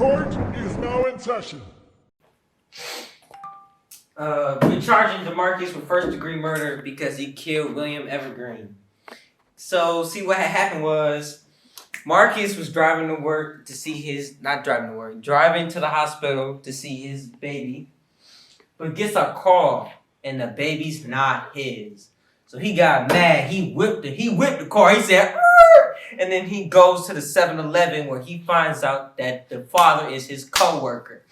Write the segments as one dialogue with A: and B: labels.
A: Court is now in session.
B: We're charging DeMarcus with first-degree murder because he killed William Evergreen. So, see, what had happened was Marcus was driving to work to see driving to the hospital to see his baby, but gets a call and the baby's not his. So he got mad. He whipped the car. He said, "Arr!" And then he goes to the 7-Eleven where he finds out that the father is his coworker.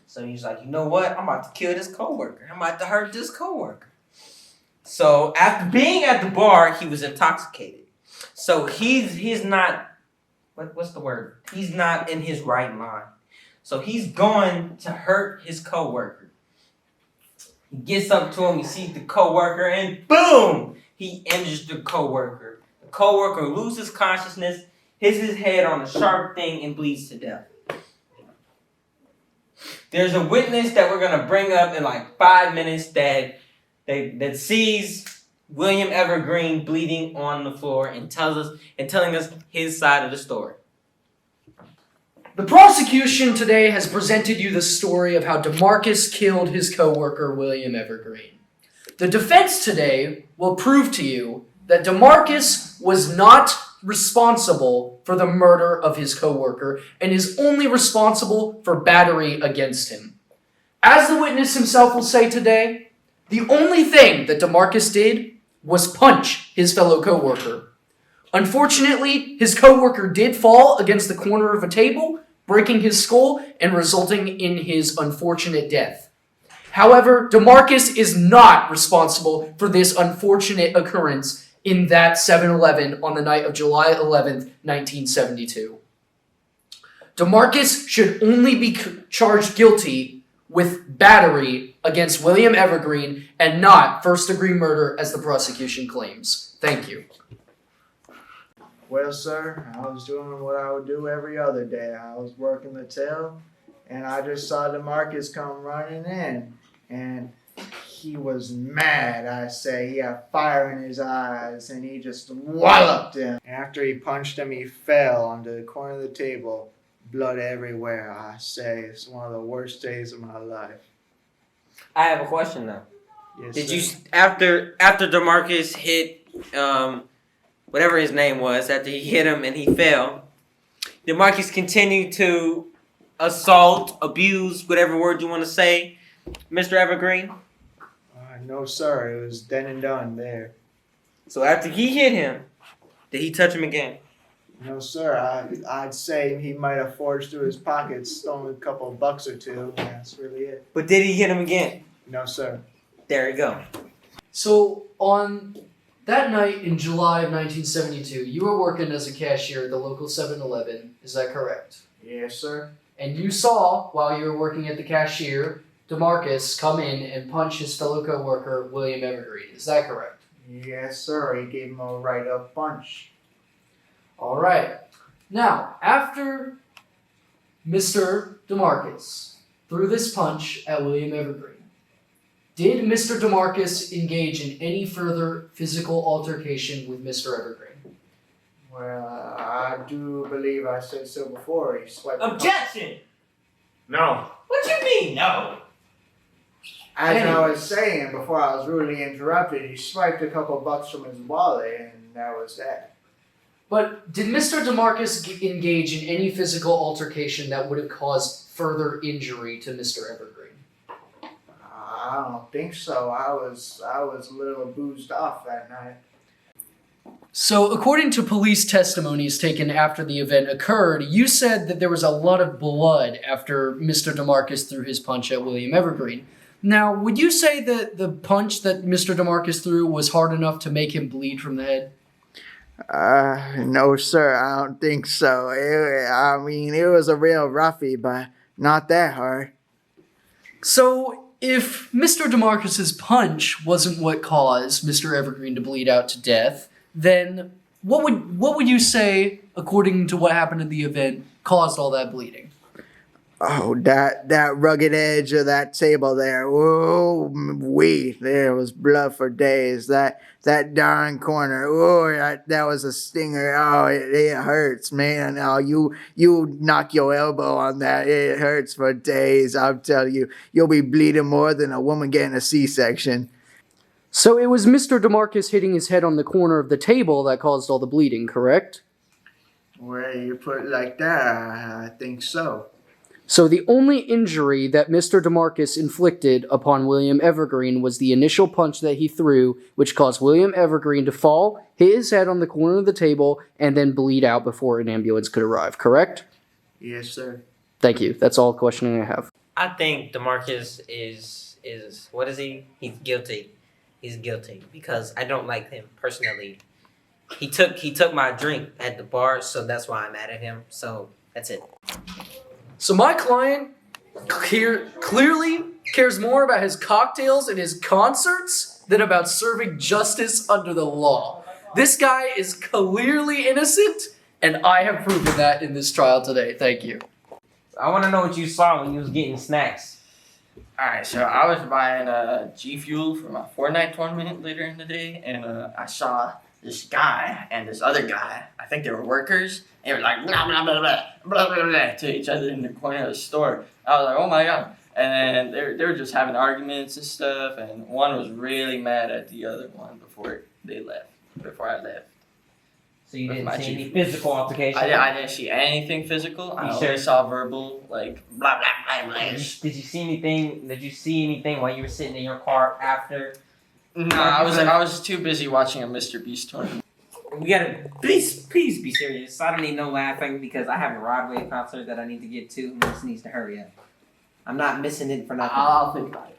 B: So he's like, you know what? I'm about to kill this coworker. I'm about to hurt this coworker. So after being at the bar, he was intoxicated. So he's not, what's the word? He's not in his right mind. So he's going to hurt his coworker. He gets up to him, he sees the coworker, and boom! He injures the coworker. The coworker loses consciousness, hits his head on a sharp thing, and bleeds to death. There's a witness that we're gonna bring up in like 5 minutes that sees William Evergreen bleeding on the floor and telling us his side of the story.
C: The prosecution today has presented you the story of how DeMarcus killed his co-worker William Evergreen. The defense today will prove to you that DeMarcus was not responsible for the murder of his co-worker and is only responsible for battery against him. As the witness himself will say today, the only thing that DeMarcus did was punch his fellow co-worker. Unfortunately, his co-worker did fall against the corner of a table, breaking his skull and resulting in his unfortunate death. However, DeMarcus is not responsible for this unfortunate occurrence in that 7-Eleven on the night of July 11th, 1972. DeMarcus should only be charged guilty with battery against William Evergreen and not first-degree murder as the prosecution claims. Thank you.
D: Well, sir, I was doing what I would do every other day. I was working the till, and I just saw DeMarcus come running in, and he was mad, I say. He had fire in his eyes, and he just walloped him. After he punched him, he fell onto the corner of the table, blood everywhere, I say. It's one of the worst days of my life.
B: I have a question though.
D: Yes,
B: Did
D: sir.
B: you after DeMarcus hit whatever his name was, after he hit him and he fell, DeMarcus continued to assault, abuse, whatever word you want to say, Mr. Evergreen?
D: No, sir. It was then and done there.
B: So after he hit him, did he touch him again?
D: No, sir. I'd say he might have forged through his pockets, stolen a couple of bucks or two, and that's really it.
B: But did he hit him again?
D: No, sir.
B: There you go.
C: So, on that night in July of 1972, you were working as a cashier at the local 7-Eleven, is that correct?
D: Yes, sir.
C: And you saw, while you were working at the cashier, DeMarcus come in and punch his fellow co-worker, William Evergreen, is that correct?
D: Yes, sir. He gave him a right-up punch.
C: Alright. Now, after Mr. DeMarcus threw this punch at William Evergreen, did Mr. DeMarcus engage in any further physical altercation with Mr. Evergreen?
D: Well, I do believe I said so before. He swiped.
B: Objection!
A: No.
B: What you mean, no?
D: As I was saying before, I was rudely interrupted. He swiped a couple bucks from his wallet, and that was that.
C: But did Mr. DeMarcus engage in any physical altercation that would have caused further injury to Mr. Evergreen?
D: I don't think so. I was a little boozed off that night.
C: So, according to police testimonies taken after the event occurred, you said that there was a lot of blood after Mr. DeMarcus threw his punch at William Evergreen. Now, would you say that the punch that Mr. DeMarcus threw was hard enough to make him bleed from the head?
D: No, sir. I don't think so. It was a real roughie, but not that hard.
C: So, if Mr. DeMarcus's punch wasn't what caused Mr. Evergreen to bleed out to death, then what would you say, according to what happened in the event, caused all that bleeding?
D: Oh, that rugged edge of that table there. Whoa, there was blood for days. That darn corner. Oh, that was a stinger. Oh, it hurts, man. Oh, you knock your elbow on that. It hurts for days. I'm telling you, you'll be bleeding more than a woman getting a C-section.
C: So it was Mr. DeMarcus hitting his head on the corner of the table that caused all the bleeding, correct?
D: Well, you put it like that, I think so.
C: So the only injury that Mr. DeMarcus inflicted upon William Evergreen was the initial punch that he threw, which caused William Evergreen to fall, hit his head on the corner of the table, and then bleed out before an ambulance could arrive, correct?
D: Yes, sir.
C: Thank you. That's all the questioning I have.
B: I think DeMarcus is what is he? He's guilty. He's guilty because I don't like him personally. He took my drink at the bar, so that's why I'm mad at him. So that's it.
C: So my client clearly cares more about his cocktails and his concerts than about serving justice under the law. This guy is clearly innocent, and I have proven that in this trial today. Thank you.
B: I want to know what you saw when you was getting snacks.
E: Alright, so I was buying G Fuel for my Fortnite tournament later in the day, and I saw this guy and this other guy. I think they were workers. And they were like blah blah blah blah blah blah blah to each other in the corner of the store. I was like, oh my god! And then they were just having arguments and stuff. And one was really mad at the other one before they left. Before I left.
B: So you
E: With
B: didn't
E: my
B: see any
E: Chief.
B: physical altercation?
E: I didn't see anything physical. I
B: You
E: only
B: sure?
E: saw verbal, like blah blah blah blah.
B: Did you see anything? Did you see anything while you were sitting in your car after?
E: No, I was too busy watching a Mr. Beast tournament.
B: We gotta please be serious. I don't need no laughing because I have a Broadway concert that I need to get to. And this needs to hurry up. I'm not missing it for nothing.
E: I'll think about it.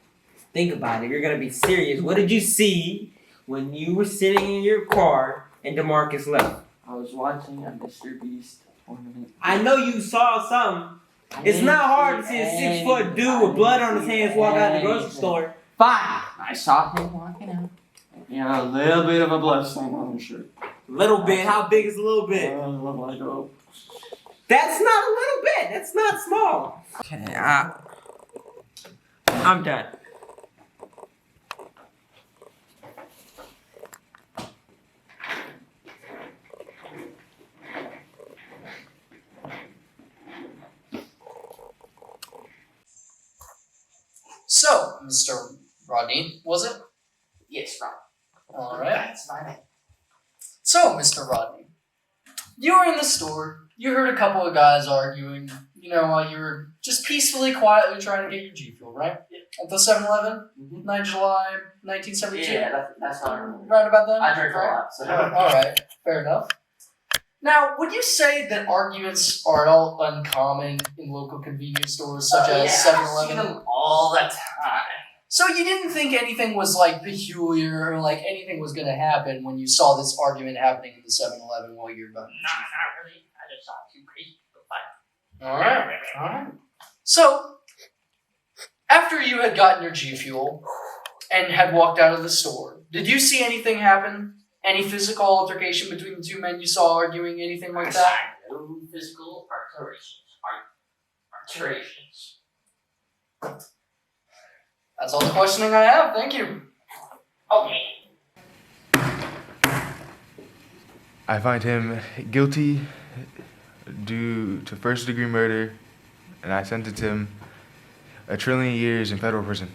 B: Think about it. You're gonna be serious. What did you see when you were sitting in your car and DeMarcus left?
E: I was watching a Mr. Beast tournament.
B: I know you saw something. It's not hard to see a 6-foot dude with blood on his hands walk out the grocery store.
E: Fine. I saw him walking out. He had a little bit of a blood stain on his shirt.
B: Little bit. How big is a little bit?
E: Like, oh.
B: That's not a little bit. That's not small. Okay, I'm done.
C: So, Mr. Rodney, was it?
E: Yes, Rob.
C: All right.
E: That's my name.
C: So, Mr. Rodney, you were in the store. You heard a couple of guys arguing, while you were just peacefully, quietly trying to get your G Fuel, right?
E: Yeah.
C: At the 7-Eleven,
E: Mhm.
C: 9 July, 1972?
E: Yeah, that's how I remember.
C: Right about then?
E: I drink a lot, so.
C: Alright, fair enough. Now, would you say that arguments are at all uncommon in local convenience stores such as 7-Eleven?
E: I see them all the time.
C: So you didn't think anything was peculiar or anything was going to happen when you saw this argument happening in the 7-Eleven while you were buying?
E: No, not really. I just saw two crazy people fight.
C: Alright. So, after you had gotten your G Fuel and had walked out of the store, did you see anything happen? Any physical altercation between the two men you saw arguing, anything like that?
E: No physical alterations.
C: That's all the questioning I have. Thank you.
E: Okay.
F: I find him guilty due to first-degree murder, and I sentence him 1 trillion years in federal prison.